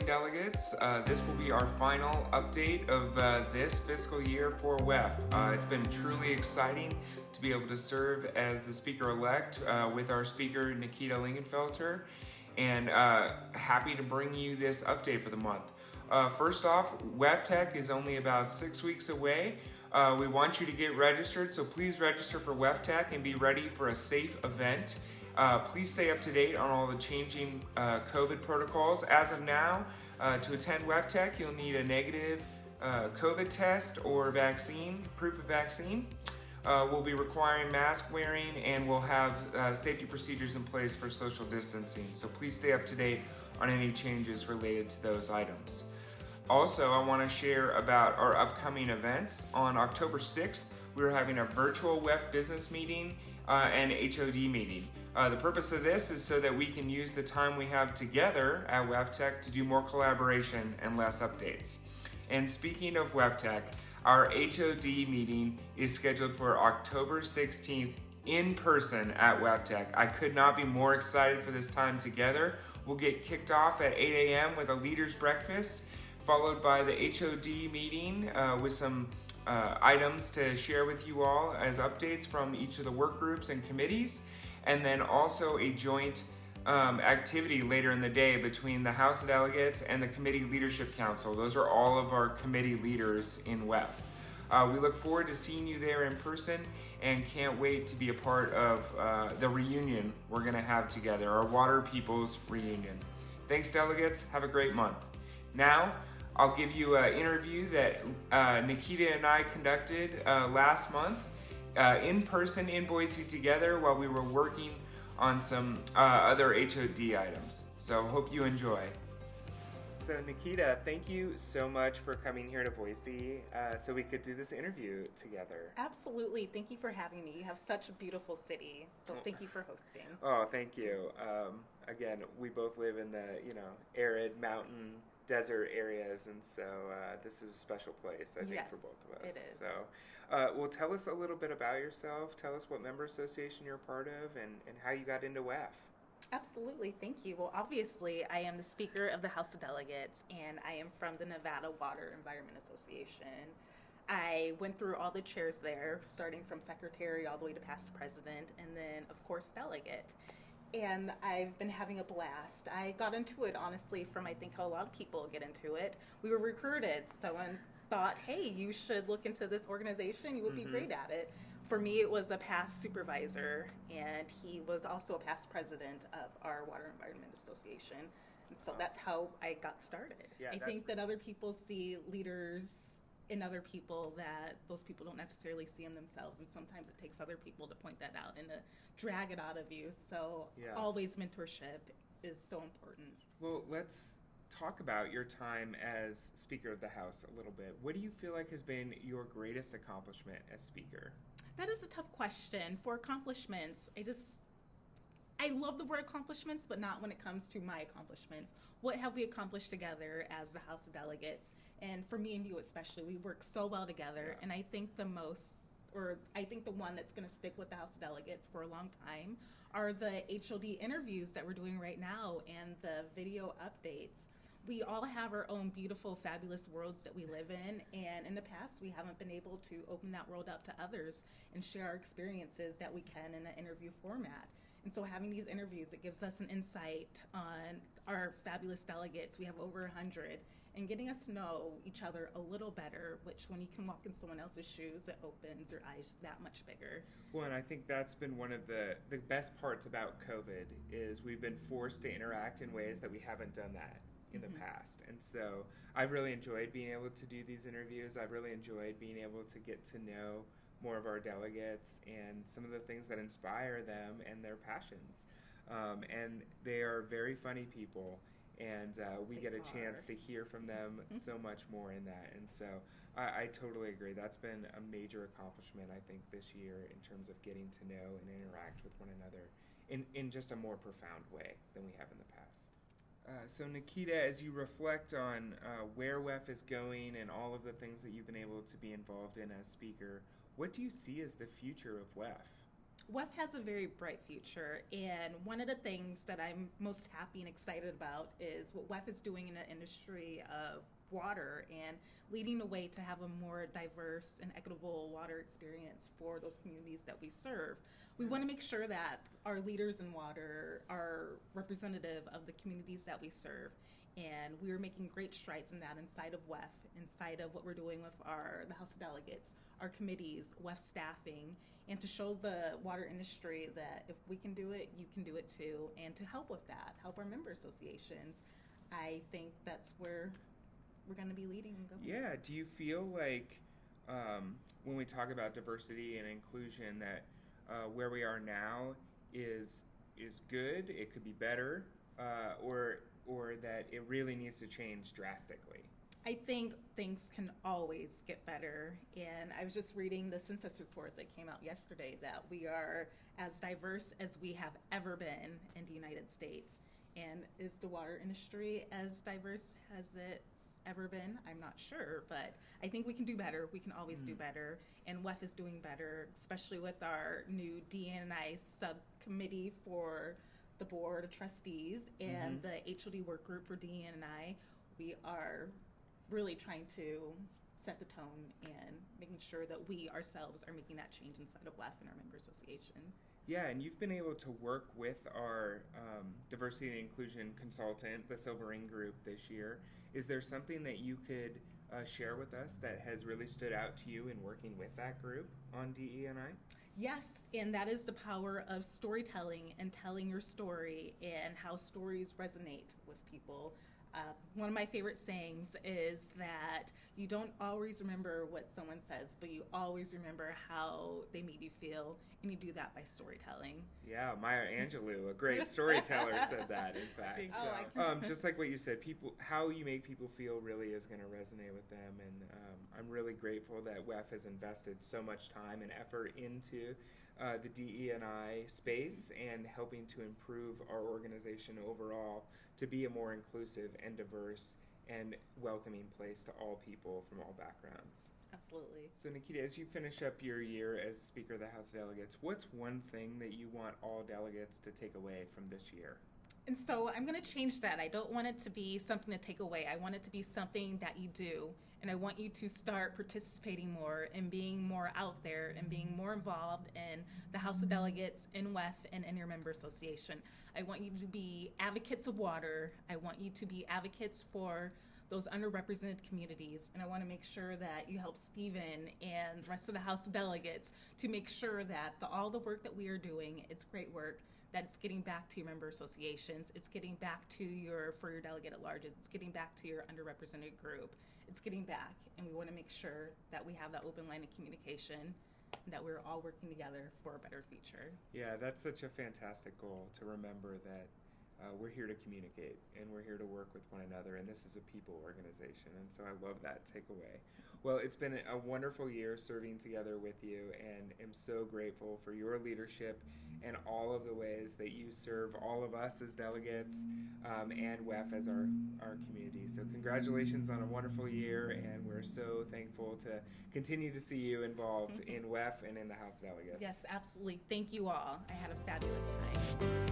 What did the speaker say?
Delegates. This will be our final update of this fiscal year for WEF. It's been truly exciting to be able to serve as the speaker-elect with our speaker, Nikita Lingenfelter, and happy to bring you this update for the month. First off, WEF Tech is only about 6 weeks away. We want you to get registered, so please register for WEF Tech and be ready for a safe event. Please stay up to date on all the changing COVID protocols. As of now, to attend WEF Tech, you'll need a negative COVID test or vaccine, proof of vaccine. We'll be requiring mask wearing, and we'll have safety procedures in place for social distancing. So please stay up to date on any changes related to those items. Also, I want to share about our upcoming events. On October 6th, we're having a virtual WEF business meeting and HOD meeting. The purpose of this is so that we can use the time we have together at WEF Tech to do more collaboration and less updates. And speaking of WEF Tech, our HOD meeting is scheduled for October 16th in person at WEF Tech. I could not be more excited for this time together. We'll get kicked off at 8 a.m. with a leaders breakfast, followed by the HOD meeting with some items to share with you all as updates from each of the work groups and committees, and then also a joint activity later in the day between the House of Delegates and the Committee Leadership Council. Those are all of our committee leaders in WEF. We look forward to seeing you there in person and can't wait to be a part of the reunion we're going to have together, our Water Peoples reunion. Thanks, delegates. Have a great month. Now, I'll give you an interview that Nikita and I conducted last month in person in Boise together while we were working on some other HOD items. So hope you enjoy. So Nikita, thank you so much for coming here to Boise so we could do this interview together. Absolutely. Thank you for having me. You have such a beautiful city, so thank you for hosting. Oh, thank you. Again, we both live in the arid mountain desert areas, and so this is a special place, I think, for both of us. It is. So, well, tell us a little bit about yourself. Tell us what member association you're a part of and how you got into WEF. Absolutely. Thank you. Well, obviously, I am the Speaker of the House of Delegates, and I am from the Nevada Water Environment Association. I went through all the chairs there, starting from secretary all the way to past president, and then, of course, delegate. And I've been having a blast. I got into it, honestly, from I think how a lot of people get into it. We were recruited. Someone thought, hey, you should look into this organization. You would be great at it. For me, it was a past supervisor, and he was also a past president of our Water Environment Association. And so that's how I got started. Yeah, I think that other people see leaders in other people that those people don't necessarily see in themselves, and sometimes it takes other people to point that out and to drag it out of you. So always mentorship is so important. Well, let's talk about your time as Speaker of the House a little bit. What do you feel like has been your greatest accomplishment as Speaker? That is a tough question. For accomplishments, I love the word accomplishments, but not when it comes to my accomplishments. What have we accomplished together as the House of Delegates? And for me and you especially, we work so well together. And I think the one that's going to stick with the House of Delegates for a long time are the HOD interviews that we're doing right now and the video updates. We all have our own beautiful, fabulous worlds that we live in, and in the past we haven't been able to open that world up to others and share our experiences that we can in an interview format. And so having these interviews, it gives us an insight on our fabulous delegates. We have over 100, and getting us to know each other a little better, which when you can walk in someone else's shoes, it opens your eyes that much bigger. Well, and I think that's been one of the best parts about COVID is we've been forced to interact in ways that we haven't done that in the past. And so I've really enjoyed being able to do these interviews. I've really enjoyed being able to get to know more of our delegates and some of the things that inspire them and their passions. And they are very funny people, and we get a chance to hear from them so much more in that. And so I totally agree. That's been a major accomplishment, I think, this year in terms of getting to know and interact with one another in just a more profound way than we have in the past. So Nikita, as you reflect on where WEF is going and all of the things that you've been able to be involved in as speaker, what do you see as the future of WEF? WEF has a very bright future, and one of the things that I'm most happy and excited about is what WEF is doing in the industry of water and leading the way to have a more diverse and equitable water experience for those communities that we serve. We want to make sure that our leaders in water are representative of the communities that we serve, and we are making great strides in that inside of WEF, inside of what we're doing with the House of Delegates, our committees, WEF staffing, and to show the water industry that if we can do it, you can do it too, and to help with that, help our member associations. I think that's where we're going to be leading and going. Yeah, do you feel like when we talk about diversity and inclusion that where we are now is good, it could be better, or that it really needs to change drastically? I think things can always get better, and I was just reading the census report that came out yesterday that we are as diverse as we have ever been in the United States. And is the water industry as diverse as it's ever been? I'm not sure, but I think we can do better. We can always do better, and WEF is doing better, especially with our new D&I subcommittee for the Board of Trustees and the HOD work group for D&I. We are really trying to set the tone and making sure that we ourselves are making that change inside of WEF and our member associations. Yeah, and you've been able to work with our diversity and inclusion consultant, the Silver Ring Group, this year. Is there something that you could share with us that has really stood out to you in working with that group on DE&I? Yes, and that is the power of storytelling and telling your story and how stories resonate with people. One of my favorite sayings is that you don't always remember what someone says, but you always remember how they made you feel, and you do that by storytelling. Yeah, Maya Angelou, a great storyteller, said that, in fact. So, just like what you said, how you make people feel really is going to resonate with them, and I'm really grateful that WEF has invested so much time and effort into the DE&I space and helping to improve our organization overall to be a more inclusive and diverse and welcoming place to all people from all backgrounds. Absolutely. So Nikita, as you finish up your year as Speaker of the House of Delegates, what's one thing that you want all delegates to take away from this year? And so I'm going to change that. I don't want it to be something to take away. I want it to be something that you do. And I want you to start participating more and being more out there and being more involved in the House of Delegates, in WEF, and in your member association. I want you to be advocates of water. I want you to be advocates for those underrepresented communities. And I want to make sure that you help Stephen and the rest of the House of Delegates to make sure that all the work that we are doing, it's great work, that it's getting back to your member associations, it's getting back to your delegate at large, it's getting back to your underrepresented group, it's getting back, and we want to make sure that we have that open line of communication, and that we're all working together for a better future. Yeah, that's such a fantastic goal, to remember that we're here to communicate, and we're here to work with one another, and this is a people organization, and so I love that takeaway. Well, it's been a wonderful year serving together with you, and am so grateful for your leadership and all of the ways that you serve all of us as delegates and WEF as our community. So congratulations on a wonderful year, and we're so thankful to continue to see you involved in WEF and in the House of Delegates. Yes, absolutely. Thank you all. I had a fabulous time.